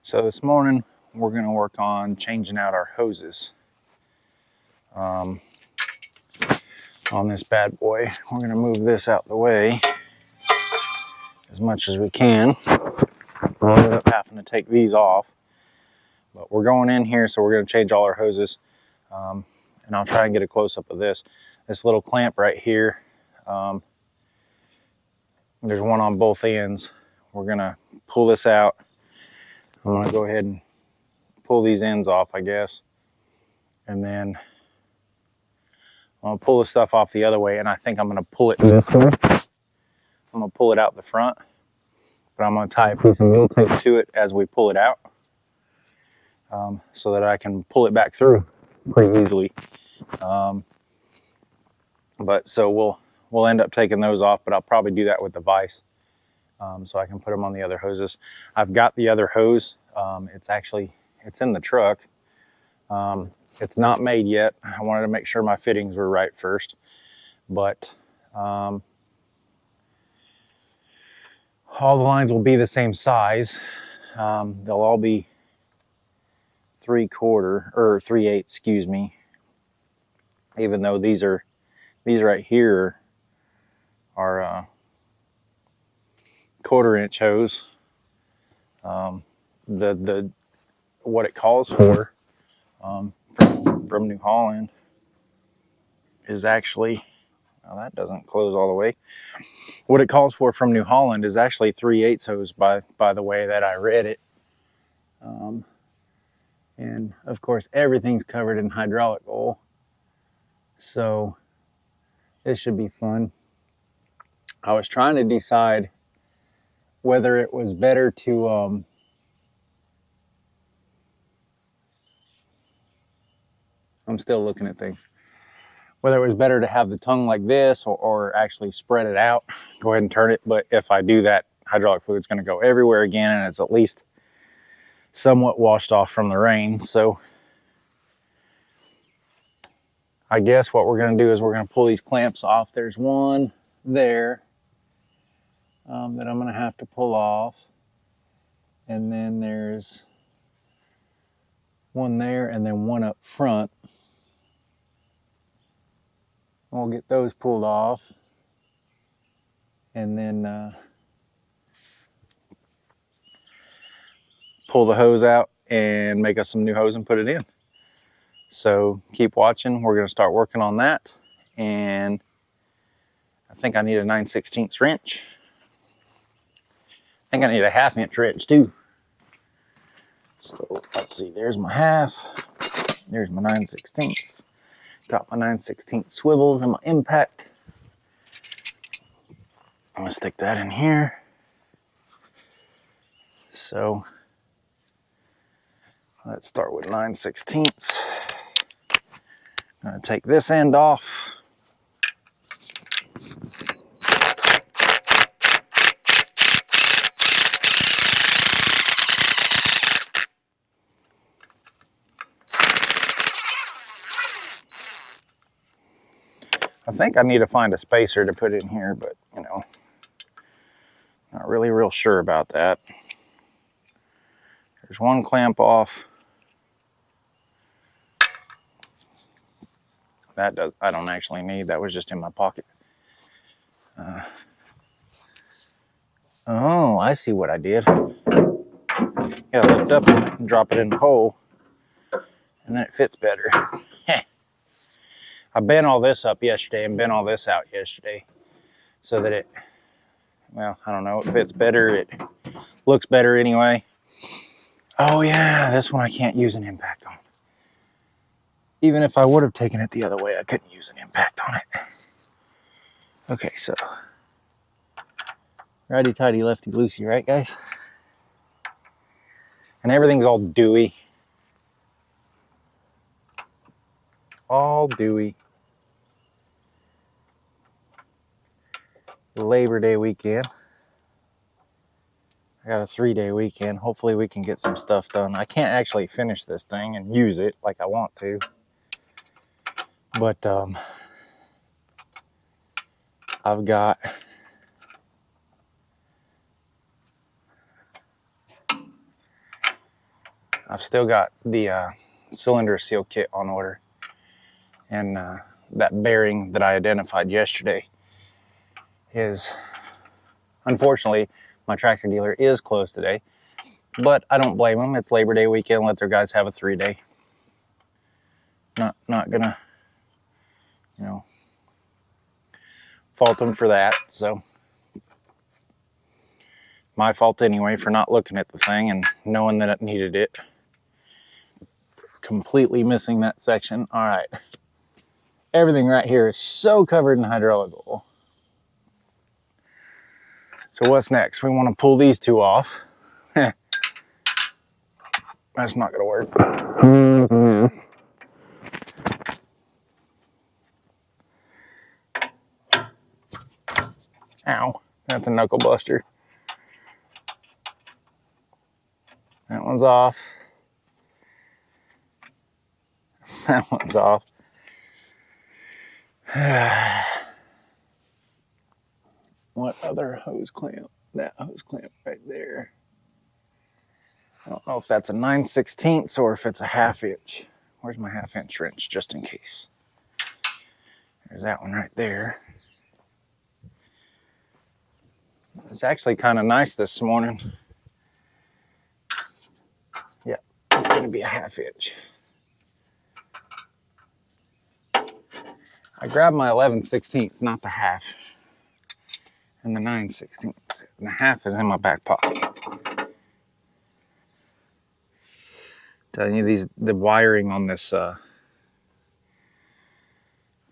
So this morning we're going to work on changing out our hoses on this bad boy. We're going to move this out the way as much as we can. We'll end up having to take these off, but we're going in here, so we're going to change all our hoses. And I'll try and get a close-up of this little clamp right here. There's one on both ends. We're going to pull this out. I'm going to go ahead and pull these ends off, I guess, and then I'm going to pull the stuff off the other way, and I think I'm going to pull it this way. I'm going to pull it out the front, but I'm going to tie a piece of mule tape to it as we pull it out, so that I can pull it back through pretty easily. But so we'll end up taking those off, but I'll probably do that with the vise, so I can put them on the other hoses. I've got the other hose. It's in the truck. It's not made yet. I wanted to make sure my fittings were right first, but all the lines will be the same size. They'll all be 3/4 or 3/8, excuse me. Even though these right here are 1/4-inch hose. The what it calls for from New Holland is actually, well, that doesn't close all the way. What it calls for from New Holland is actually 3/8 hose by the way that I read it. And of course everything's covered in hydraulic oil, so this should be fun. I was trying to decide whether it was better to I'm still looking at things. Whether it was better to have the tongue like this or actually spread it out. Go ahead and turn it, but if I do that, hydraulic fluid's going to go everywhere again, and it's at least somewhat washed off from the rain. So I guess what we're going to do is we're going to pull these clamps off. There's one there that I'm going to have to pull off, and then there's one there, and then one up front. We'll get those pulled off, and then pull the hose out and make us some new hose and put it in. So keep watching. We're going to start working on that, and I think I need a 9/16 wrench. I think I need a 1/2-inch wrench too. So let's see, there's my 1/2, there's my 9/16. Got my 9/16 swivels and my impact. I'm gonna stick that in here. So let's start with 9/16. I'm gonna take this end off. I think I need to find a spacer to put in here, but you know, not really real sure about that. There's one clamp off. I don't actually need, that was just in my pocket. Oh, I see what I did. Gotta lift up and drop it in the hole, and then it fits better. I bent all this up yesterday and bent all this out yesterday so that it, well, I don't know, it fits better. It looks better anyway. Oh yeah, this one I can't use an impact on. Even if I would have taken it the other way, I couldn't use an impact on it. Okay, so righty-tighty, lefty-loosey, right guys? And everything's all dewy. All dewy. Labor Day weekend. I got a 3-day weekend. Hopefully we can get some stuff done. I can't actually finish this thing and use it like I want to. But I've got I've still got the cylinder seal kit on order, and that bearing that I identified yesterday is, unfortunately, my tractor dealer is closed today, but I don't blame them. It's Labor Day weekend. Let their guys have a 3-day. Not gonna, you know, fault them for that. So my fault anyway for not looking at the thing and knowing that it needed it. Completely missing that section. All right. Everything right here is so covered in hydraulic oil. So what's next? We want to pull these two off. That's not going to work. Ow. That's a knuckle buster. That one's off. That one's off. What other hose clamp? That hose clamp right there. I don't know if that's a 9/16 or if it's a 1/2 inch. Where's my 1/2 inch wrench, just in case? There's that one right there. It's actually kind of nice this morning. Yeah, it's going to be a 1/2 inch. I grabbed my 11/16, not the 1/2, and the 9/16, and the 1/2 is in my back pocket. Telling you, the wiring on this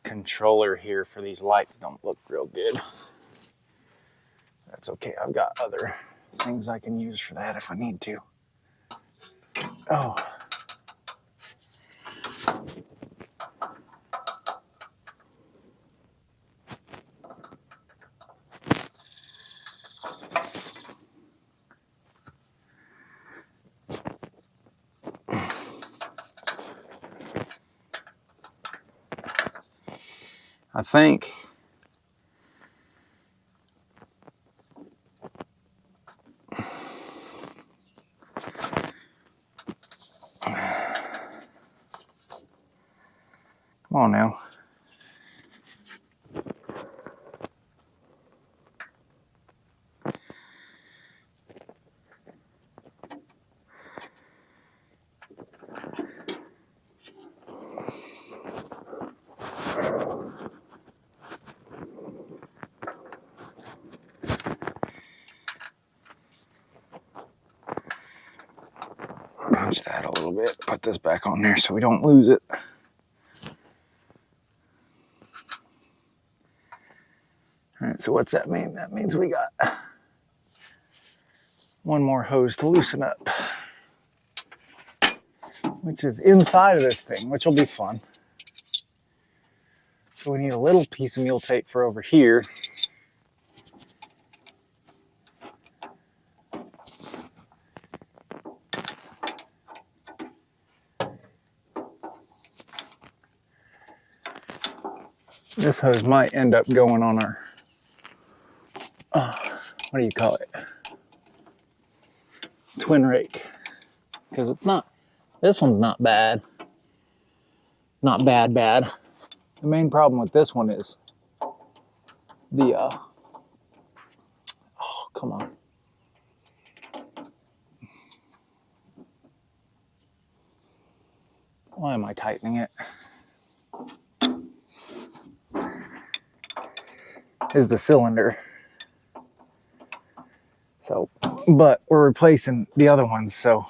controller here for these lights don't look real good. That's okay. I've got other things I can use for that if I need to. Oh. I think come on now. Punch that a little bit. Put this back on there so we don't lose it. All right, so what's that mean? That means we got one more hose to loosen up, which is inside of this thing, which will be fun. So we need a little piece of mule tape for over here. This hose might end up going on our, what do you call it? Twin rake. Because it's not, this one's not bad. Not bad. The main problem with this one is the, oh, come on. Why am I tightening it? Is the cylinder. So, but we're replacing the other ones, so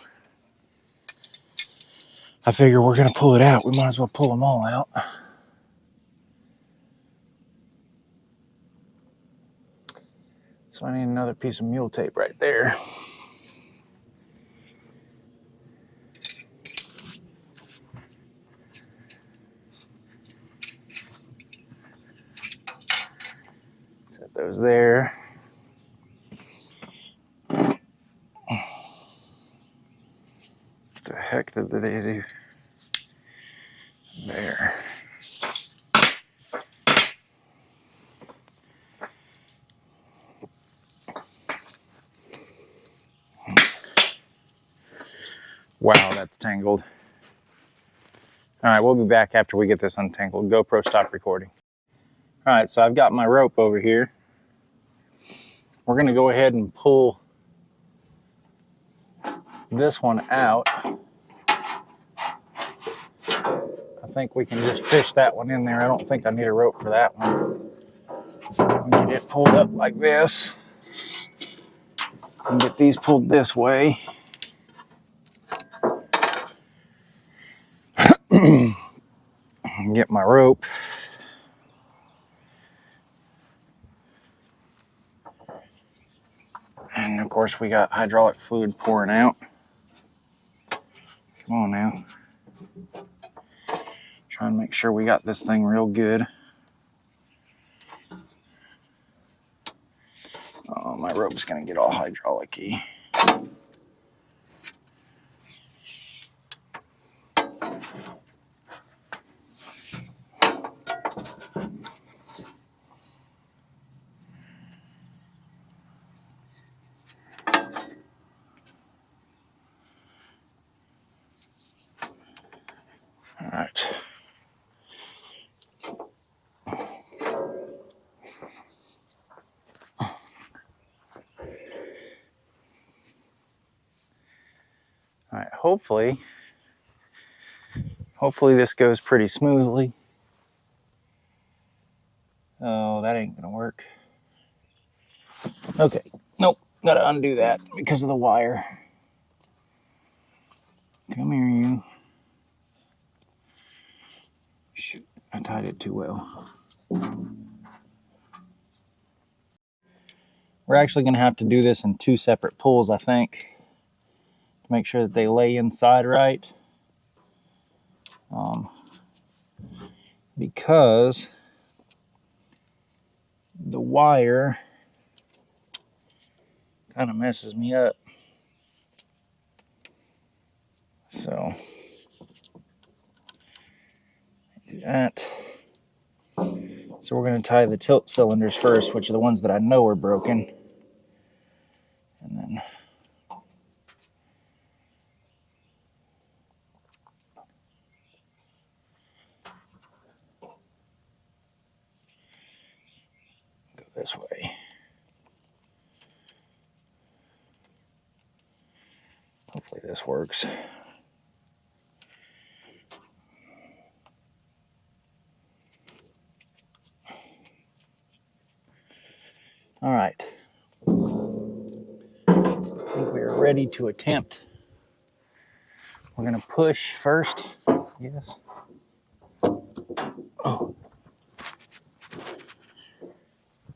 I figure we're gonna pull it out. We might as well pull them all out. So I need another piece of mule tape right there. Set those there. What the heck did they do? There. Wow, that's tangled. All right, we'll be back after we get this untangled. GoPro, stop recording. All right, so I've got my rope over here. We're gonna go ahead and pull this one out. I think we can just fish that one in there. I don't think I need a rope for that one. Get it pulled up like this. And get these pulled this way. Get my rope. And of course we got hydraulic fluid pouring out. Come on now. Try and make sure we got this thing real good. Oh, my rope's gonna get all hydraulic-y. All right. All right, hopefully this goes pretty smoothly. Oh, that ain't gonna work. Okay, nope, gotta undo that because of the wire. Come here, you. Shoot, I tied it too well. We're actually gonna have to do this in 2 separate pulls, I think, to make sure that they lay inside right. Because the wire kind of messes me up. So do that. So we're going to tie the tilt cylinders first, which are the ones that I know are broken. And then go this way. Hopefully this works. All right. I think we are ready to attempt. We're going to push first. Yes. Oh.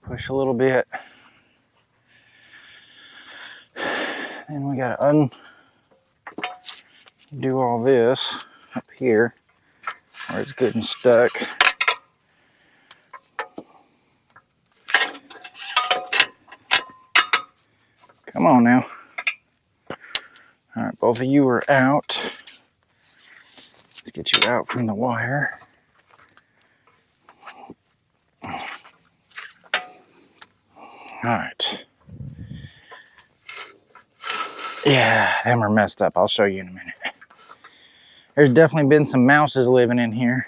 Push a little bit. And we got to undo all this up here where it's getting stuck. Come on now. All right, both of you are out. Let's get you out from the wire. All right. Yeah, them are messed up. I'll show you in a minute. There's definitely been some mouses living in here.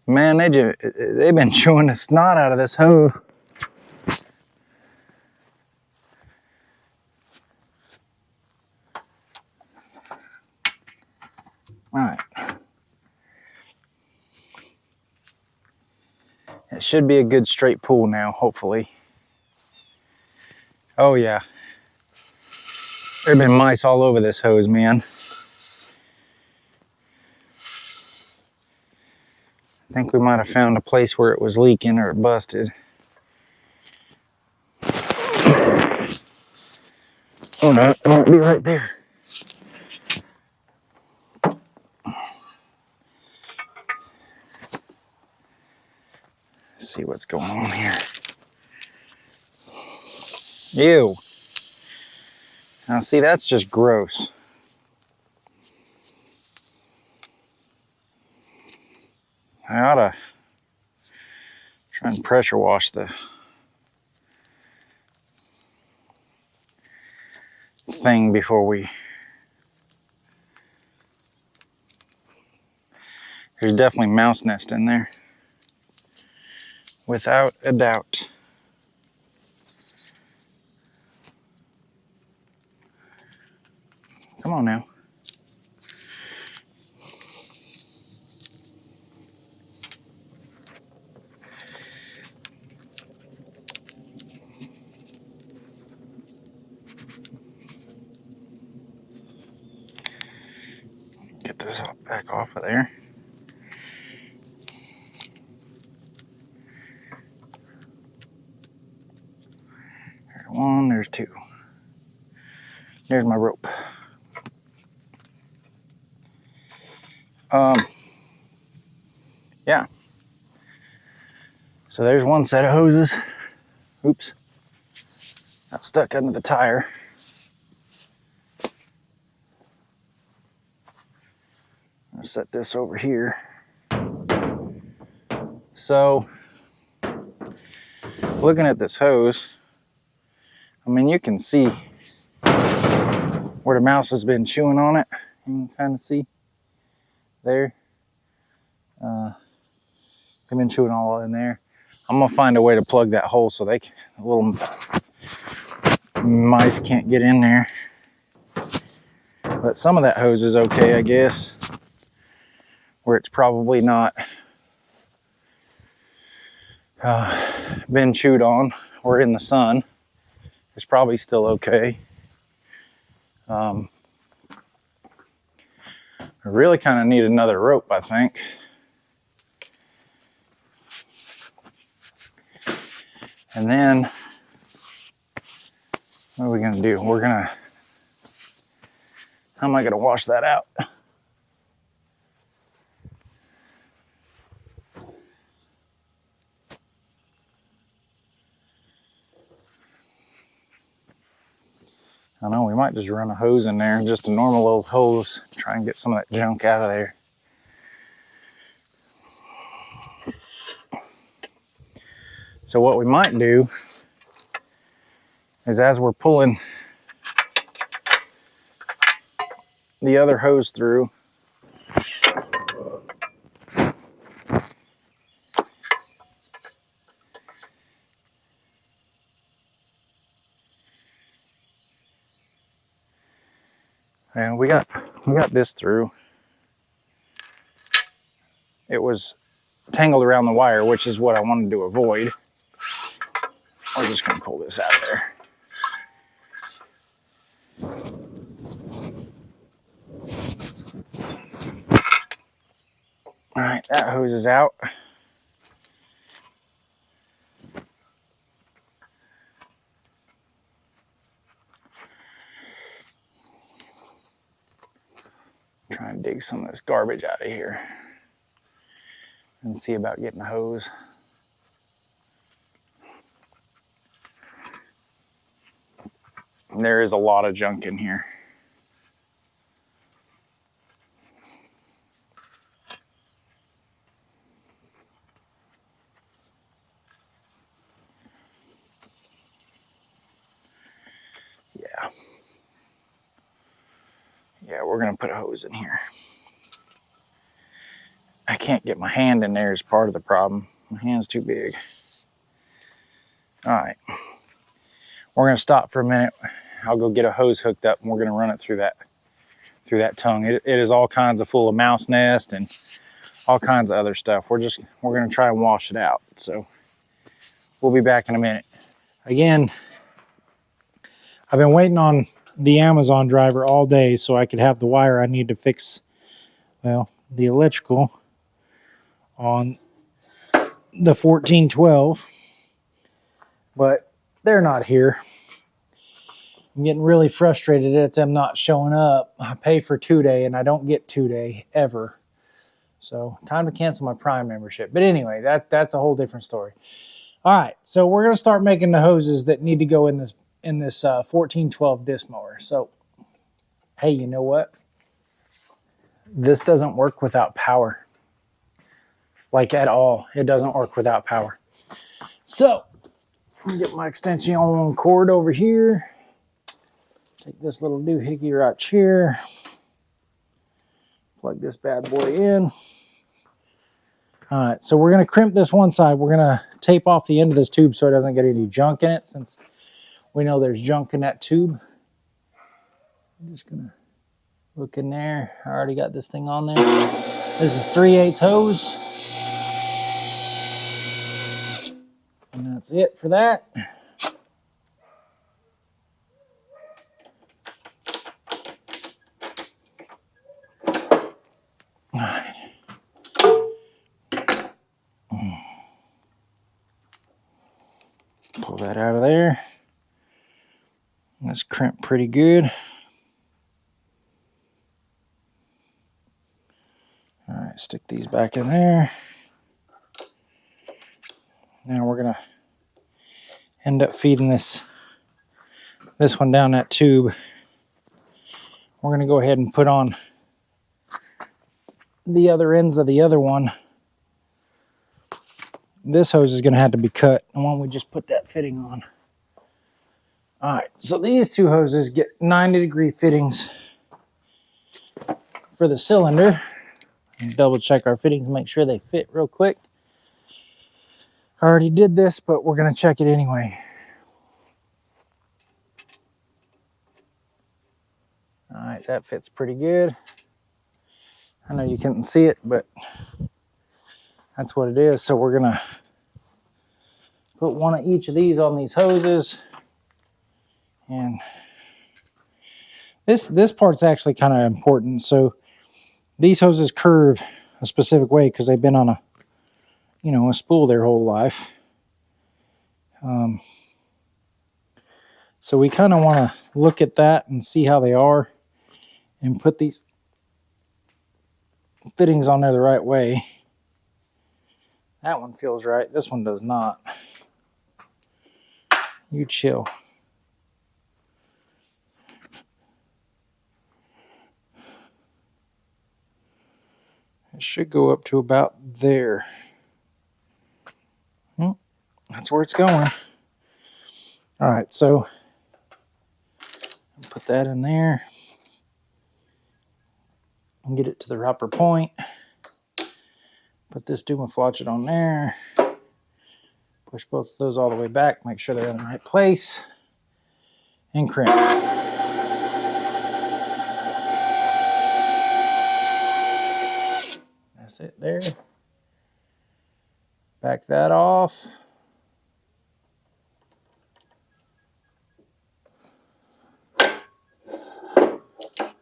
Man, they've been chewing the snot out of this hose. All right. It should be a good straight pull now, hopefully. Oh yeah. There have been mice all over this hose, man. I think we might have found a place where it was leaking or it busted. Oh no, it won't be right there. Let's see what's going on here. Ew. Now see, that's just gross. I ought to try and pressure wash the thing before we... There's definitely mouse nest in there. Without a doubt. Come on now. Get this back off of there. There's one, there's two. There's my rope. Yeah. So there's one set of hoses. Oops. Got stuck under the tire. I'll set this over here. So, looking at this hose, I mean, you can see where the mouse has been chewing on it. You can kind of see there. They've been chewing all in there. I'm gonna find a way to plug that hole so the little mice can't get in there. But some of that hose is okay, I guess. Where it's probably not been chewed on or in the sun. It's probably still okay. I really kind of need another rope, I think. And then, what are we gonna do? How am I gonna wash that out? I know, we might just run a hose in there, just a normal old hose, try and get some of that junk out of there. So what we might do is, as we're pulling the other hose through, and we got this through. It was tangled around the wire, which is what I wanted to avoid. We're just gonna pull this out of there. All right, that hose is out. Try and dig some of this garbage out of here and see about getting a hose. There is a lot of junk in here. Yeah, we're gonna put a hose in here. I can't get my hand in there is part of the problem. My hand's too big. All right, we're gonna stop for a minute. I'll go get a hose hooked up and we're gonna run it through that tongue. It is all kinds of full of mouse nest and all kinds of other stuff. We're gonna try and wash it out. So we'll be back in a minute. Again, I've been waiting on the Amazon driver all day so I could have the wire I need to fix, well, the electrical on the 1412, but they're not here. I'm getting really frustrated at them not showing up. I pay for 2-day and I don't get 2-day ever. So time to cancel my Prime membership. But anyway, that's a whole different story. All right, so we're gonna start making the hoses that need to go in this 1412 disc mower. So, hey, you know what? This doesn't work without power. like at all. It doesn't work without power. So, let me get my extension cord over here. Take this little doohickey right here. Plug this bad boy in. All right, so we're going to crimp this one side. We're going to tape off the end of this tube so it doesn't get any junk in it, since we know there's junk in that tube. I'm just going to look in there. I already got this thing on there. This is 3/8 hose. And that's it for that. All right. Pull that out of there. Let's crimp pretty good. All right, stick these back in there. Now we're gonna end up feeding this one down that tube. We're gonna go ahead and put on the other ends of the other one. This hose is gonna have to be cut. And why don't we just put that fitting on? All right, so these two hoses get 90-degree fittings for the cylinder. Double check our fittings, make sure they fit real quick. I already did this, but we're gonna check it anyway. All right, that fits pretty good. I know you couldn't see it, but that's what it is. So we're gonna put one of each of these on these hoses. And this part's actually kind of important. So these hoses curve a specific way because they've been on a spool their whole life. So we kind of want to look at that and see how they are and put these fittings on there the right way. That one feels right. This one does not. You chill. It should go up to about there. Well, that's where it's going. All right, so put that in there and get it to the upper point. Put this Dumaflochet on there. Push both of those all the way back. Make sure they're in the right place. And crimp. That's it there. Back that off.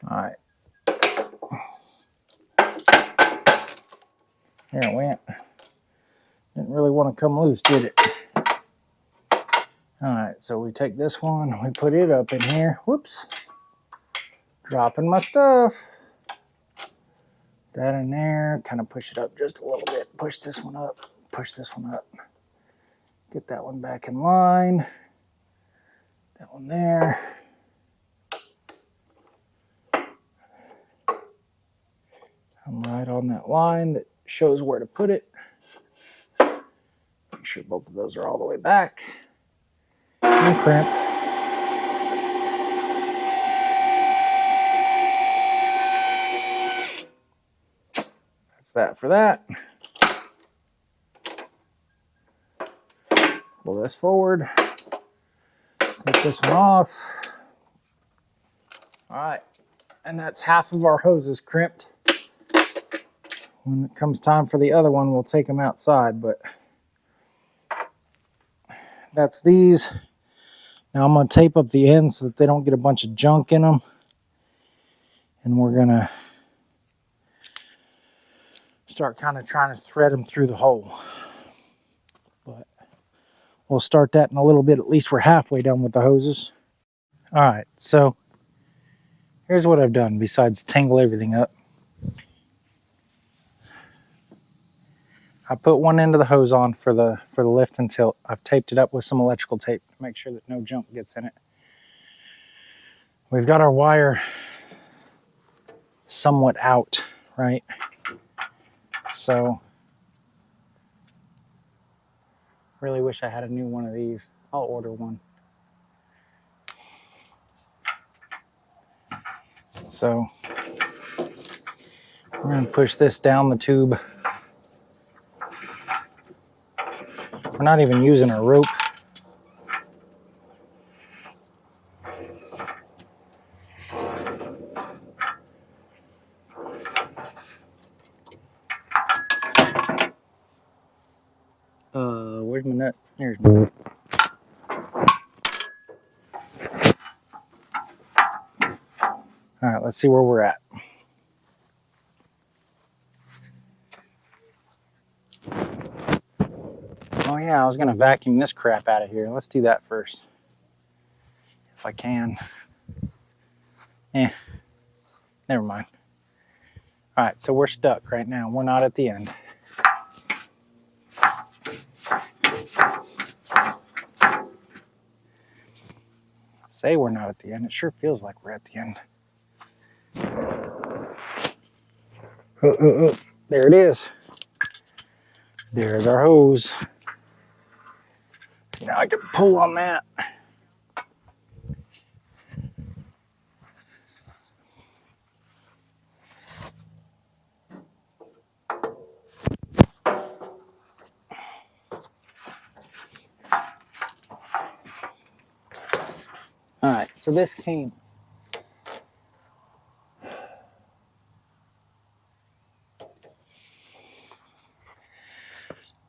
All right. There it went. Didn't really want to come loose, did it? All right, so we take this one, we put it up in here. Whoops. Dropping my stuff. That in there, kind of push it up just a little bit. Push this one up, push this one up. Get that one back in line. That one there. I'm right on that line that shows where to put it. Make sure both of those are all the way back. And crimp. That's that for that. Pull this forward. Take this one off. All right, and that's half of our hoses crimped. When it comes time for the other one, we'll take them outside, but that's these. Now I'm going to tape up the ends so that they don't get a bunch of junk in them. And we're going to start kind of trying to thread them through the hole. But we'll start that in a little bit. At least we're halfway done with the hoses. All right, so here's what I've done besides tangle everything up. I put one end of the hose on for the lift and tilt. I've taped it up with some electrical tape to make sure that no junk gets in it. We've got our wire somewhat out, right? So Really wish I had a new one of these. I'll order one. So we're going to push this down the tube. We're not even using a rope. Where's my nut? Here's my nut. All right, let's see where we're at. Oh yeah, I was gonna vacuum this crap out of here. Let's do that first. If I can. Never mind. All right, so we're stuck right now. We're not at the end. Say we're not at the end. It sure feels like we're at the end. There it is. There's our hose. So now I can pull on that. All right, so this came.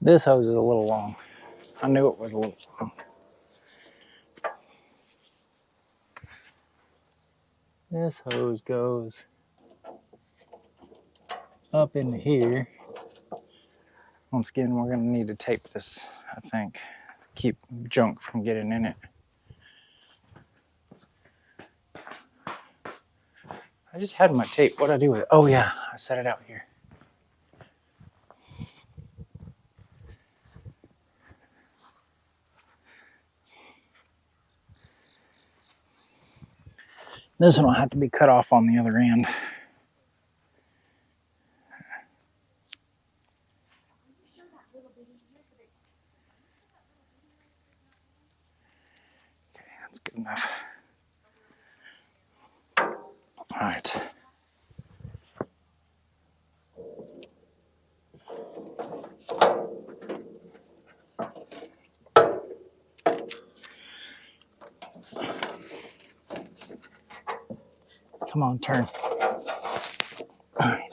This hose is a little long. I knew it was a little long. This hose goes up into here. Once again, we're gonna need to tape this, I think, to keep junk from getting in it. I just had my tape. What'd I do with it? Oh yeah, I set it out here. This one will have to be cut off on the other end. Okay, that's good enough. All right. Come on, turn. All right.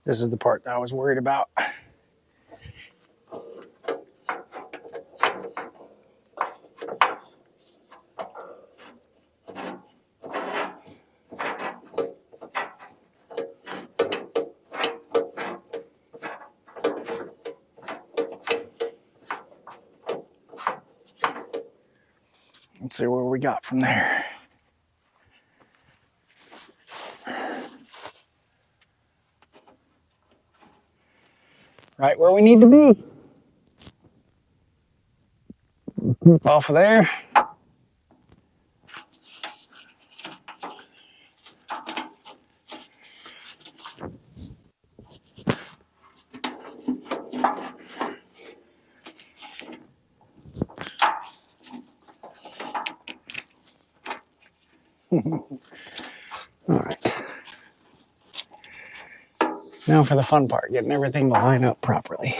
This is the part that I was worried about. Let's see where we got from there. Right where we need to be. Off of there. All right. Now for the fun part, getting everything to line up properly.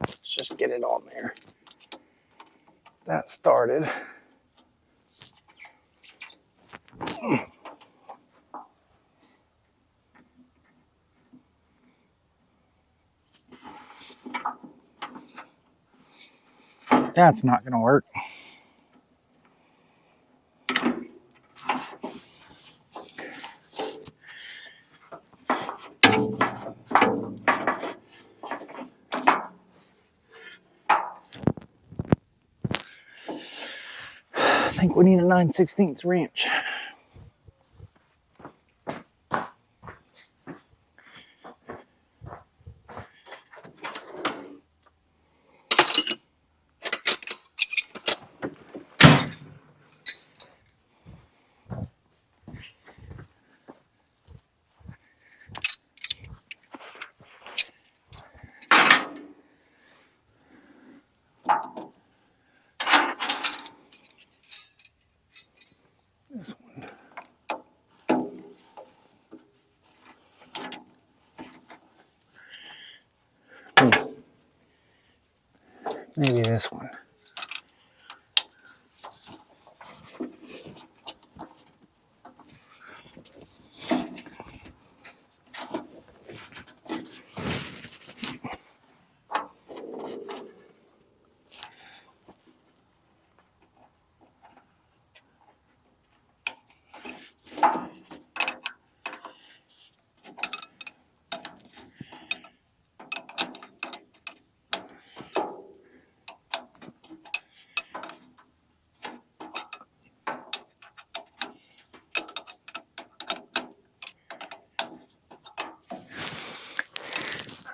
Let's just get it on there. That started. That's not going to work. I think we need a 9/16 wrench. Maybe this one.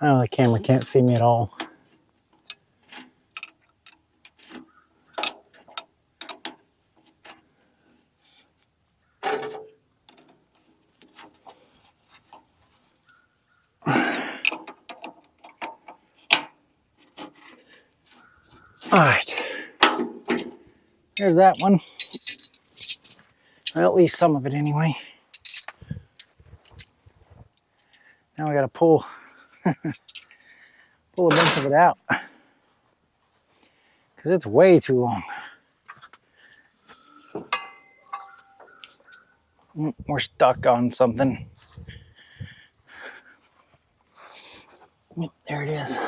Oh, the camera can't see me at all. All right, there's that one. Well, at least some of it anyway. Now we got to pull a bunch of it out because it's way too long. We're stuck on something. There it is.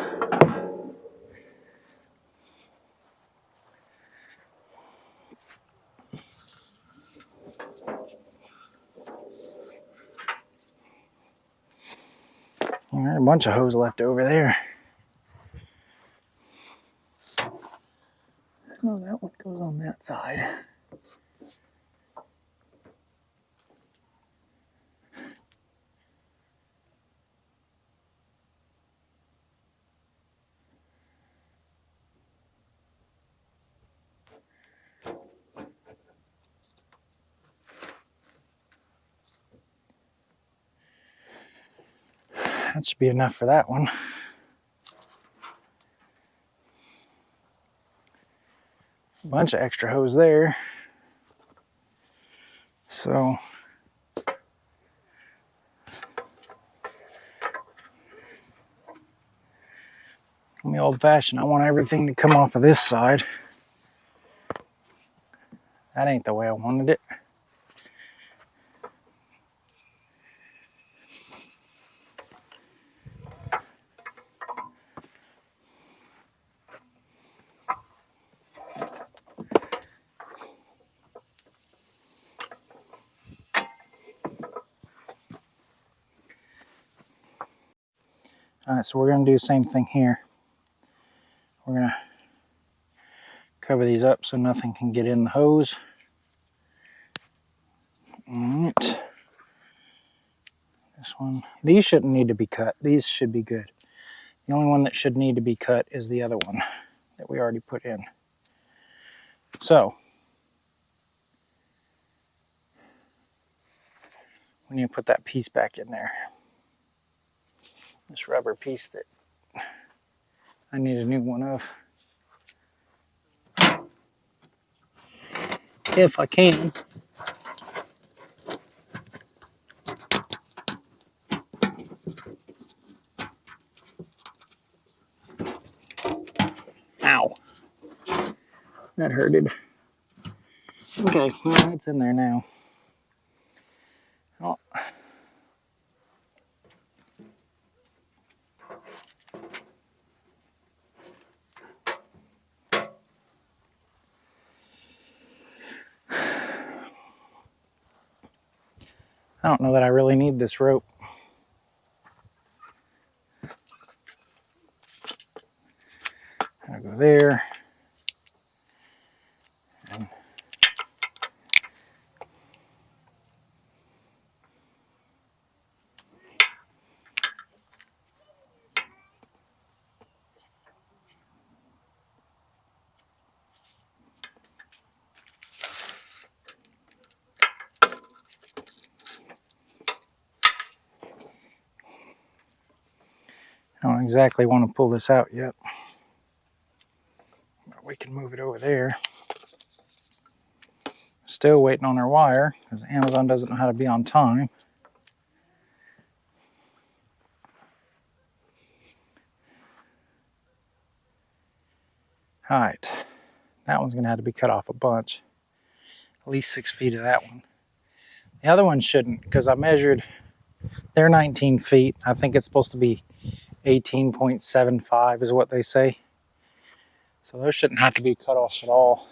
There's a bunch of hose left over there. Oh, that one goes on that side. That should be enough for that one. A bunch of extra hose there. So on the old fashioned, I want everything to come off of this side. That ain't the way I wanted it. All right, so we're going to do the same thing here. We're going to cover these up so nothing can get in the hose. All right. This one. These shouldn't need to be cut. These should be good. The only one that should need to be cut is the other one that we already put in. So we need to put that piece back in there. This rubber piece that I need a new one of. If I can. Ow. That hurted. Okay, well, it's in there now. Oh. I don't know that I really need this rope. I'll go there. And I don't exactly want to pull this out yet. But we can move it over there. Still waiting on our wire because Amazon doesn't know how to be on time. All right, that one's gonna have to be cut off a bunch. At least 6 feet of that one. The other one shouldn't, because I measured, they're 19 feet. I think it's supposed to be 18.75 is what they say. So those shouldn't have to be cut off at all.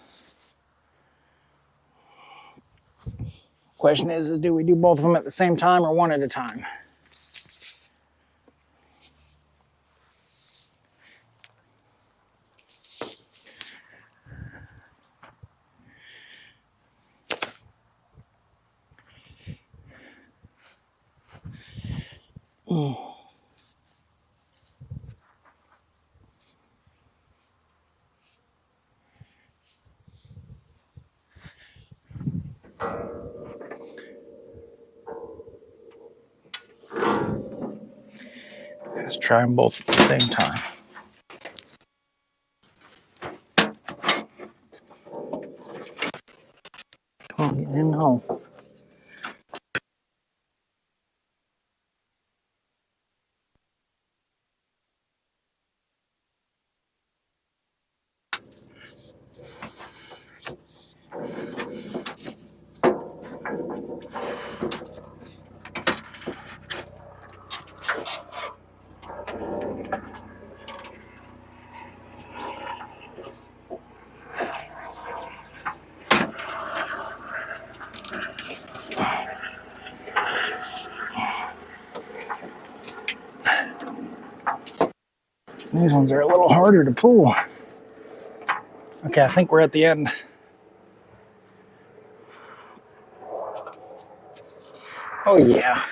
Question is do we do both of them at the same time or one at a time? Let's try them both at the same time. Come on, get in the hole. These ones are a little harder to pull. Okay, I think we're at the end. Oh yeah.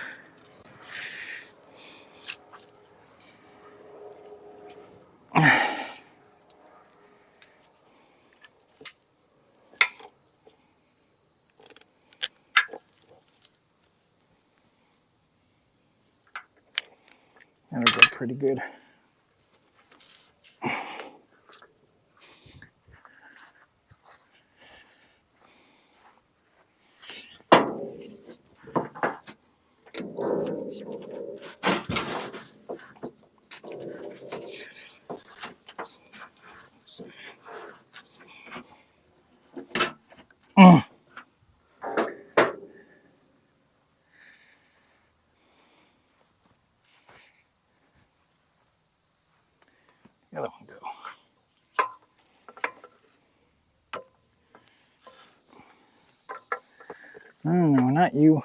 That'll go pretty good. The other one go. No, not you. I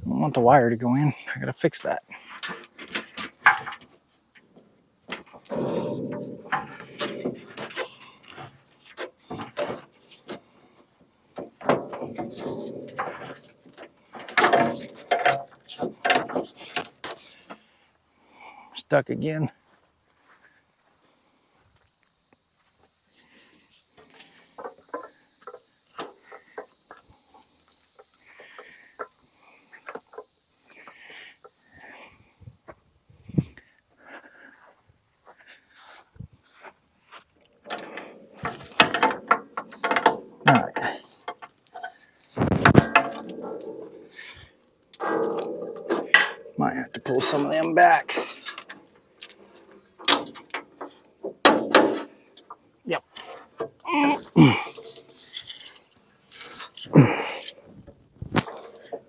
don't want the wire to go in. I gotta fix that. Stuck again. All right. Might have to pull some of them back. Yep.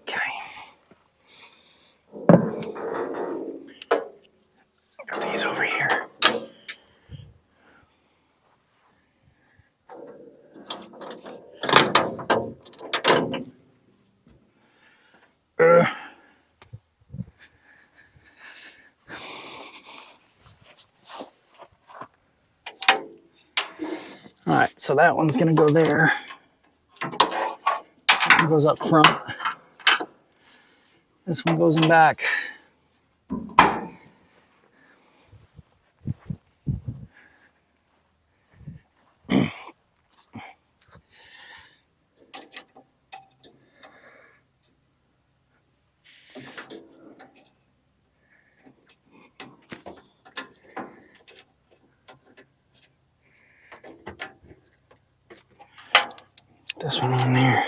Okay. Got these over here. All right, so that one's gonna go there. That one goes up front. This one goes in back. This one on there.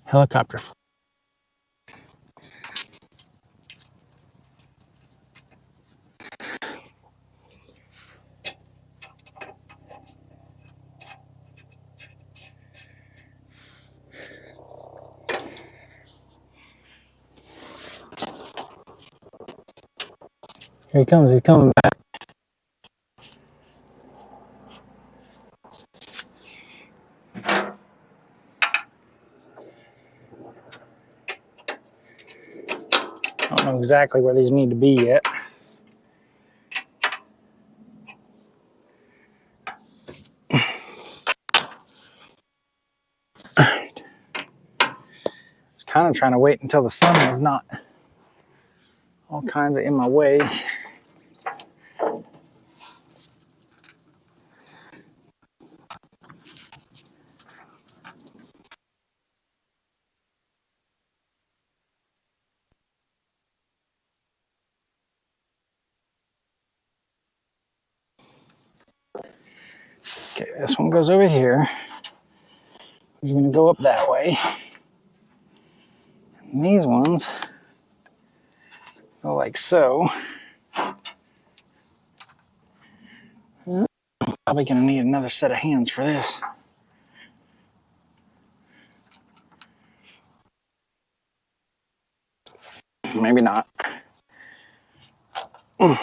Helicopter. Here he comes. He's coming back. I don't know exactly where these need to be yet. Kind of trying to wait until the sun was not all kinds of in my way. Okay, this one goes over here. He's going to go up that way. And these ones go like so. Probably going to need another set of hands for this. Maybe not. All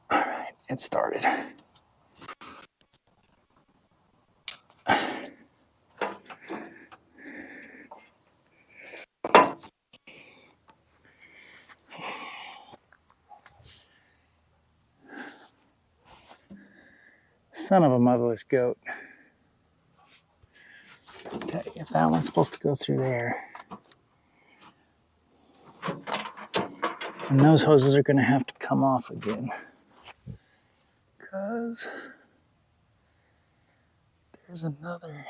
right, it started. Son of a motherless goat. Okay, if that one's supposed to go through there. And those hoses are going to have to come off again. Because there's another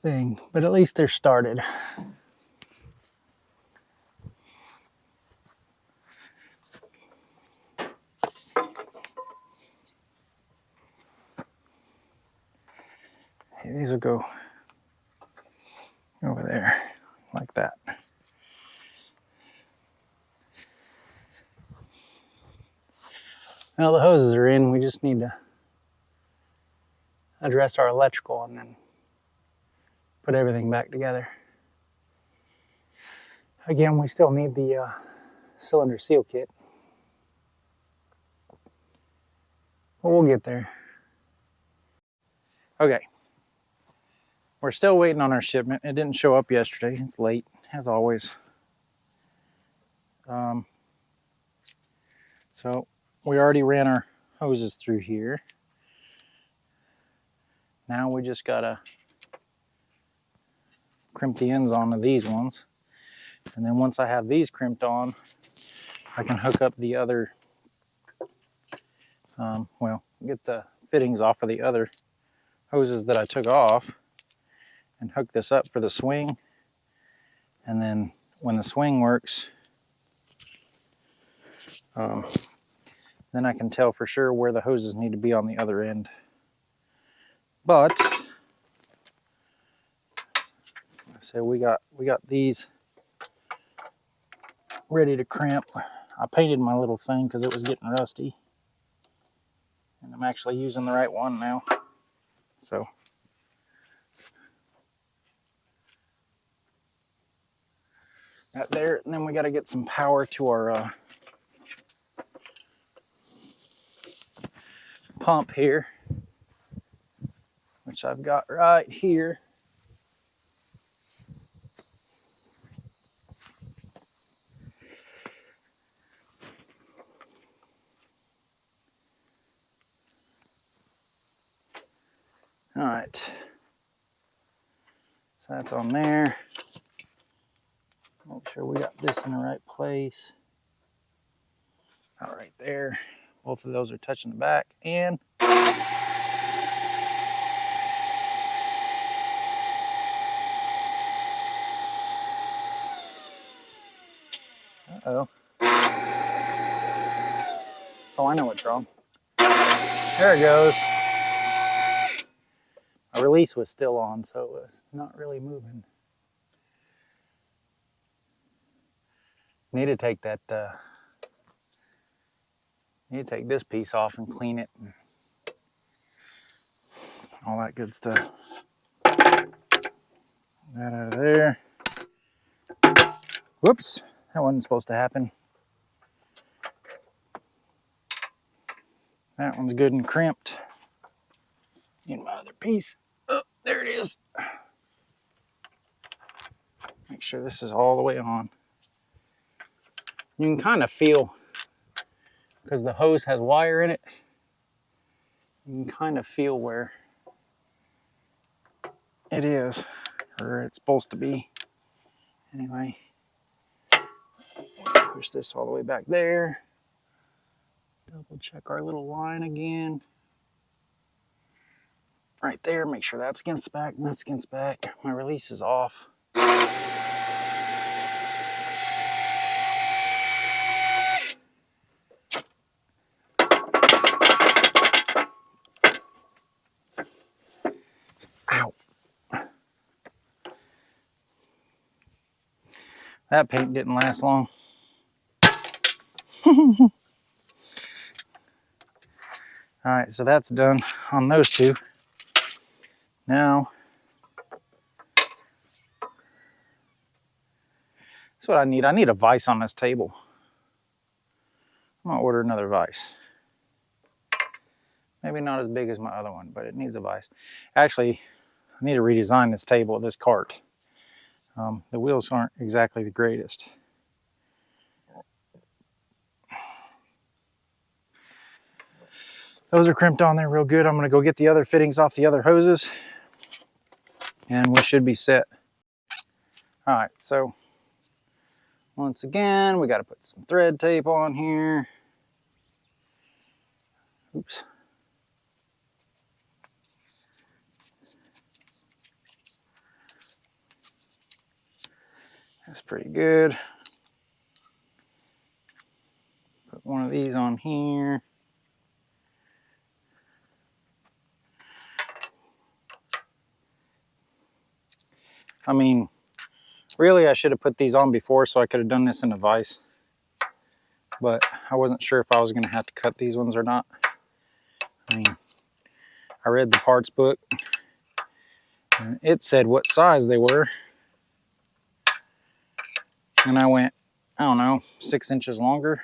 thing. But at least they're started. Okay, these will go over there like that. Now the hoses are in, we just need to address our electrical and then put everything back together. Again, we still need the cylinder seal kit. But we'll get there. Okay. We're still waiting on our shipment. It didn't show up yesterday. It's late, as always. So we already ran our hoses through here. Now we just gotta crimp the ends onto these ones. And then once I have these crimped on, I can hook up the other, get the fittings off of the other hoses that I took off and hook this up for the swing. And then when the swing works, then I can tell for sure where the hoses need to be on the other end. But so we got these ready to crimp. I painted my little thing because it was getting rusty, and I'm actually using the right one now. So that there, and then we got to get some power to our pump here, which I've got right here. All right, so that's on there. Make sure we got this in the right place. All right there. Both of those are touching the back, and uh-oh. Oh, I know what's wrong. There it goes. My release was still on, so it was not really moving. Need to take that, need to take this piece off and clean it. all that good stuff. That out of there. Whoops, that wasn't supposed to happen. That one's good and crimped. Need my other piece. Oh, there it is. Make sure this is all the way on. You can kind of feel, because the hose has wire in it, you can kind of feel where it is, or it's supposed to be. Anyway, push this all the way back there. Double check our little line again. Right there, make sure that's against the back and that's against the back. My release is off. Ow. That paint didn't last long. All right, so that's done on those two. Now, that's what I need. I need a vise on this table. I'm gonna order another vise. Maybe not as big as my other one, but it needs a vise. Actually, I need to redesign this table, this cart. The wheels aren't exactly the greatest. Those are crimped on there real good. I'm gonna go get the other fittings off the other hoses and we should be set. All right, so once again, we gotta put some thread tape on here. Oops. That's pretty good. Put one of these on here. I mean, really I should have put these on before so I could have done this in a vise. But I wasn't sure if I was gonna have to cut these ones or not. I mean, I read the parts book and it said what size they were. And I went, I don't know, 6 inches longer.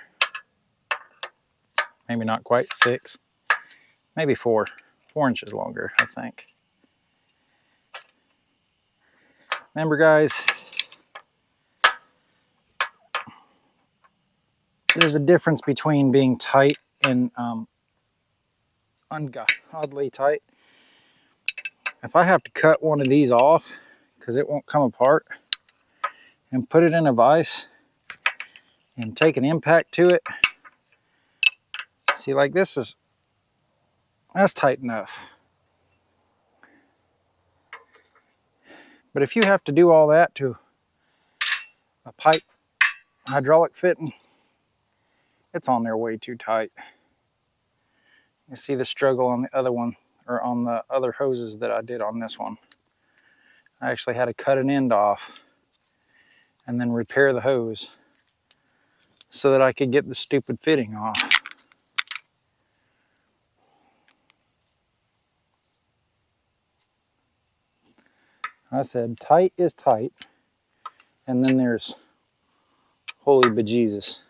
Maybe not quite 6. Maybe 4 inches longer, I think. Remember guys, there's a difference between being tight and ungodly tight. If I have to cut one of these off because it won't come apart and put it in a vise and take an impact to it, see, like this is, that's tight enough. But if you have to do all that to a pipe hydraulic fitting, it's on there way too tight. You see the struggle on the other one, or on the other hoses that I did on this one. I actually had to cut an end off and then repair the hose so that I could get the stupid fitting off. I said tight is tight, and then there's holy bejesus.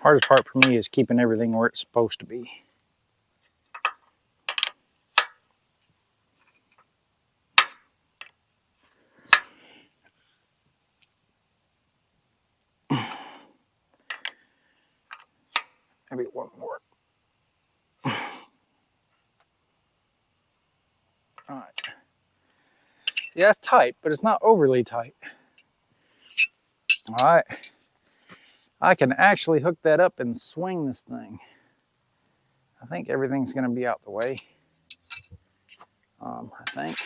Hardest part for me is keeping everything where it's supposed to be. Maybe one more. All right. Yeah, it's tight, but it's not overly tight. All right. I can actually hook that up and swing this thing. I think everything's going to be out the way. I think.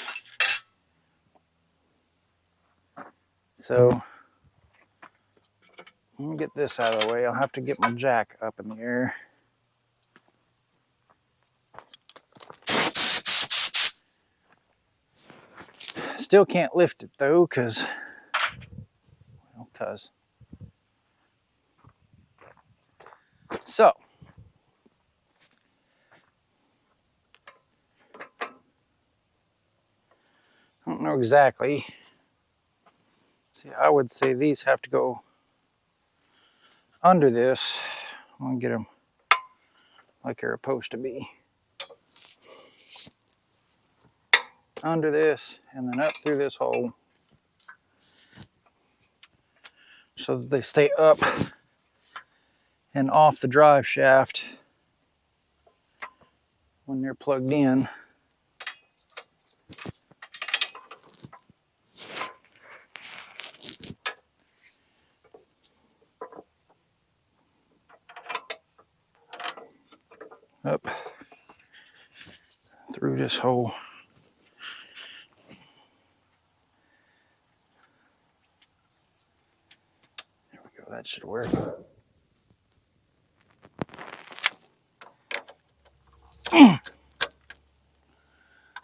So, let me get this out of the way. I'll have to get my jack up in the air. Still can't lift it though, because so I don't know exactly. See, I would say these have to go under this. I'm gonna get them like they're supposed to be. Under this and then up through this hole so that they stay up and off the drive shaft when they're plugged in. Up through this hole. There we go, that should work.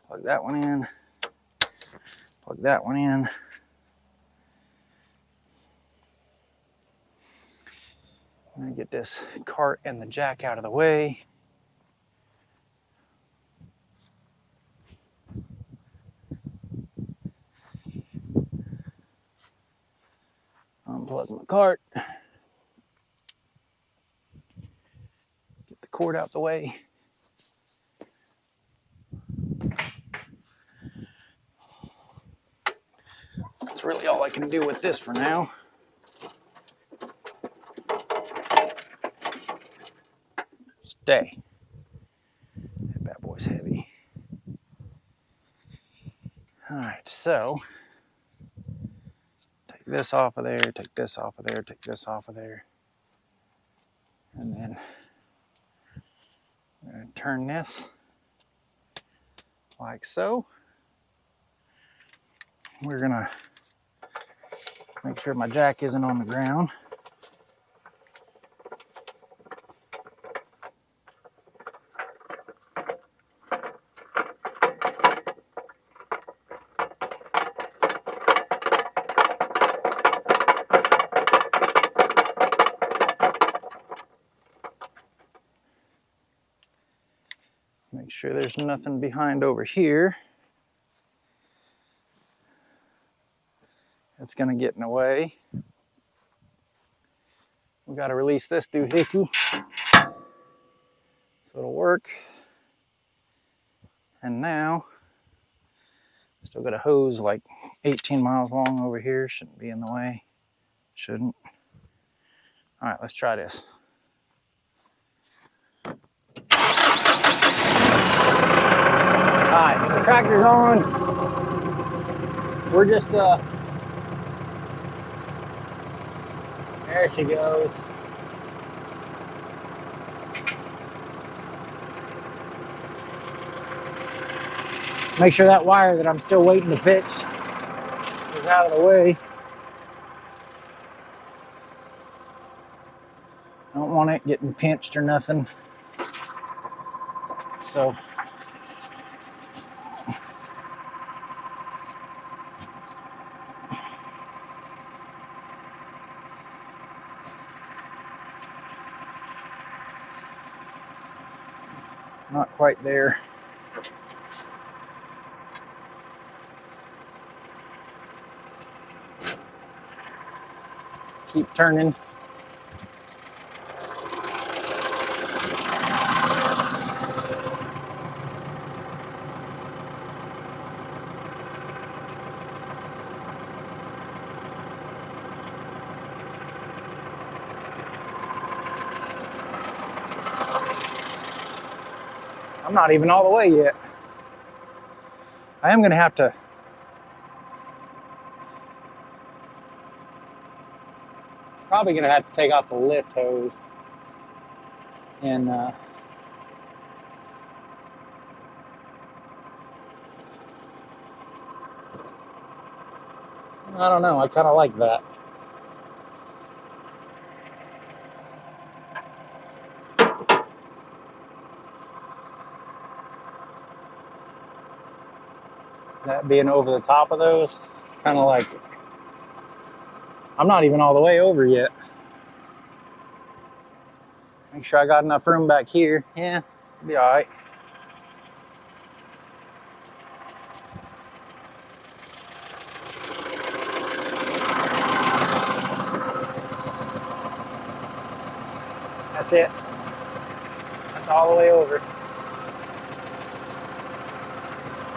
Plug that one in. Plug that one in. I'm gonna get this cart and the jack out of the way. Unplug my cart. Get the cord out the way. That's really all I can do with this for now. Stay. That bad boy's heavy. All right, so take this off of there, take this off of there, take this off of there. And then I'm going to turn this like so. We're going to make sure my jack isn't on the ground. Make sure there's nothing behind over here that's going to get in the way. We got to release this doohickey so it'll work. And now, still got a hose like 18 miles long over here. Shouldn't be in the way. Shouldn't. All right, let's try this. All right, the tractor's on. We're just, there she goes. Make sure that wire that I'm still waiting to fix is out of the way. I don't want it getting pinched or nothing. So not quite there. Keep turning. I'm not even all the way yet. I am going to have to probably going to have to take off the lift hose and I don't know, I kind of like that. That being over the top of those, kind of like, I'm not even all the way over yet. Make sure I got enough room back here. Yeah, be all right. That's it. That's all the way over.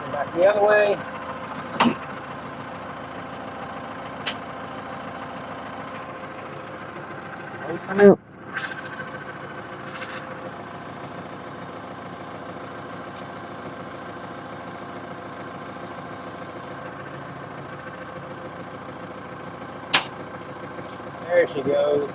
Go back the other way. Hose come out. There she goes.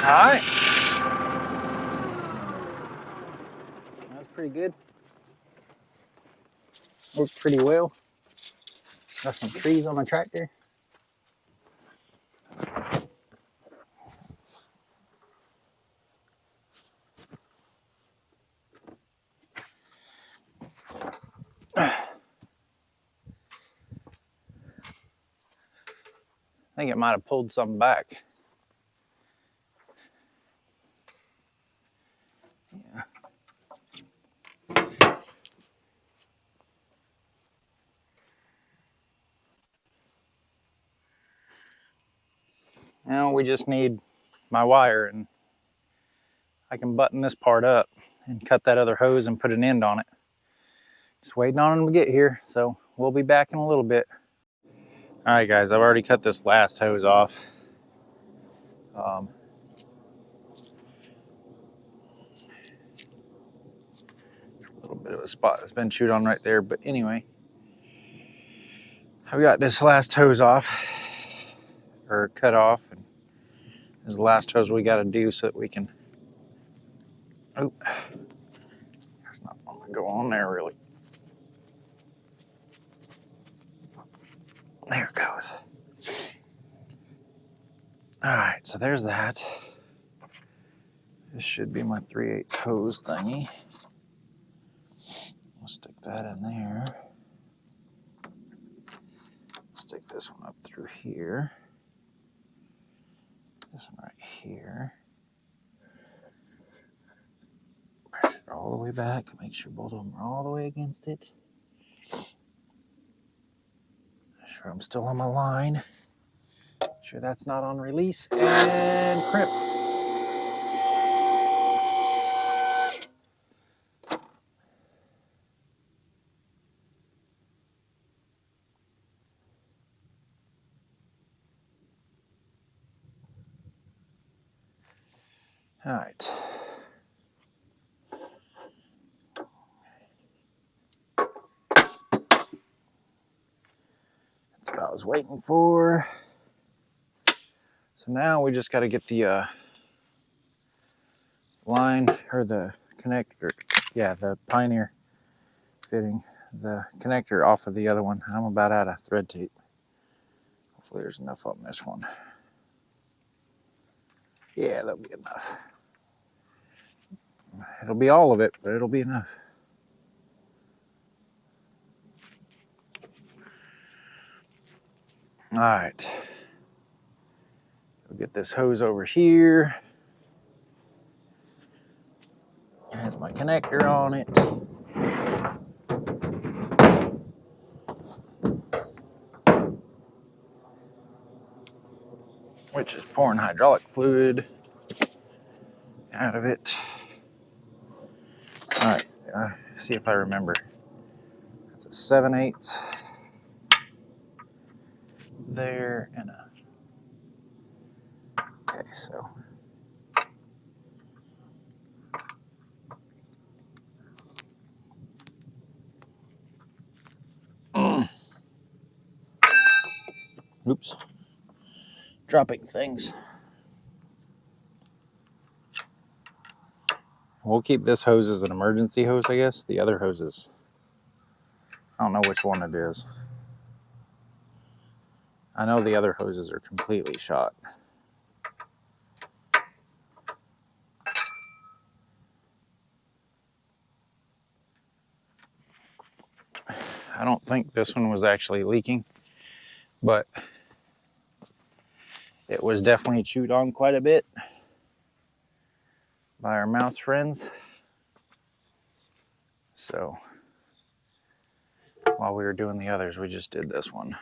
All right. That's pretty good. Worked pretty well. Got some trees on my tractor. I think it might have pulled something back. Yeah. Now we just need my wire, and I can button this part up and cut that other hose and put an end on it. Just waiting on them to get here, so we'll be back in a little bit. All right, guys, I've already cut this last hose off. A little bit of a spot that's been chewed on right there, but anyway, I've got this last hose off, or cut off, and this is the last hose we got to do so that we can. Oh, that's not going to go on there really. There it goes. All right, so there's that. This should be my 3/8 hose thingy. We'll stick that in there. Stick this one up through here. This one right here. Push it all the way back. Make sure both of them are all the way against it. Make sure I'm still on my line. Make sure that's not on release. And crimp. All right. That's what I was waiting for. So now we just got to get the line, or the connector, yeah, the Pioneer fitting, the connector off of the other one. I'm about out of thread tape. Hopefully there's enough on this one. Yeah, that'll be enough. It'll be all of it, but it'll be enough. All right. We'll get this hose over here. It has my connector on it. which is pouring hydraulic fluid out of it. All right, see if I remember. That's a 7/8 there and a. Okay, so. Oops. Dropping things. We'll keep this hose as an emergency hose, I guess. The other hoses, I don't know which one it is. I know the other hoses are completely shot. I don't think this one was actually leaking, but it was definitely chewed on quite a bit by our mouse friends. So while we were doing the others, we just did this one.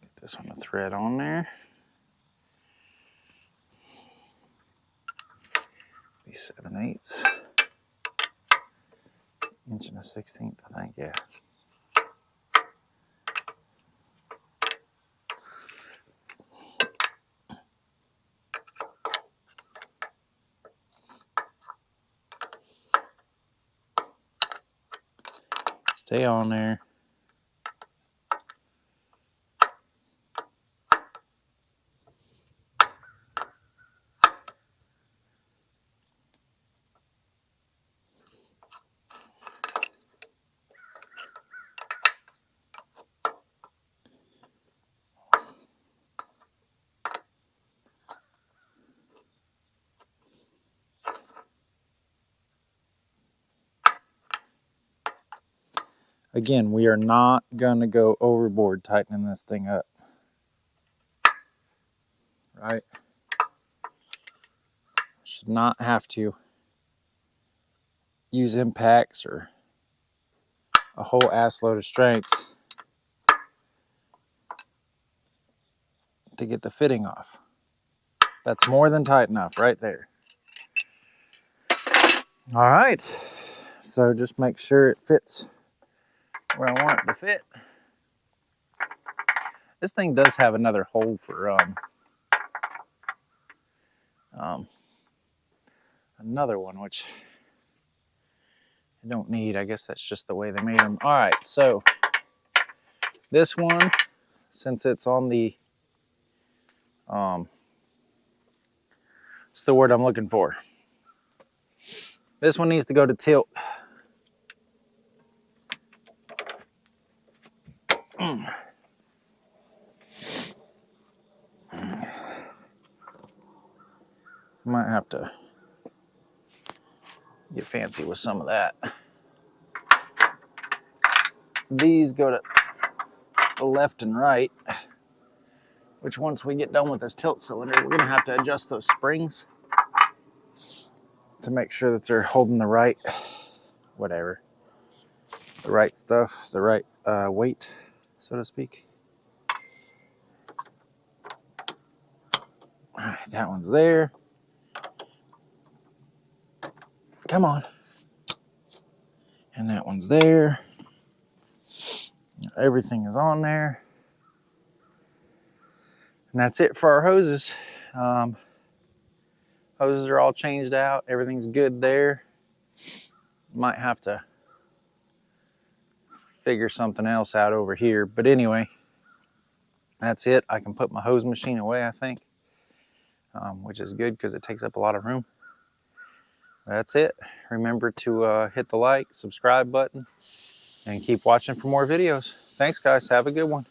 Get this one a thread on there. Be 7/8. Inch and a 1/16, I think, yeah. Stay on there. Again, we are not going to go overboard tightening this thing up. Right? Should not have to use impacts or a whole ass load of strength to get the fitting off. That's more than tight enough right there. All right. So just make sure it fits where I want it to fit. This thing does have another hole for another one, which I don't need. I guess that's just the way they made them. All right, so this one, since it's on the, what's the word I'm looking for? This one needs to go to tilt. Might have to get fancy with some of that. These go to the left and right, which once we get done with this tilt cylinder, we're gonna have to adjust those springs to make sure that they're holding the right, whatever, the right stuff, the right weight, so to speak. All right, that one's there. Come on. And that one's there. Everything is on there. And that's it for our hoses. Hoses are all changed out. Everything's good there. Might have to figure something else out over here. But anyway, that's it. I can put my hose machine away, I think, which is good because it takes up a lot of room. That's it. Remember to hit the like, subscribe button, and keep watching for more videos. Thanks, guys. Have a good one.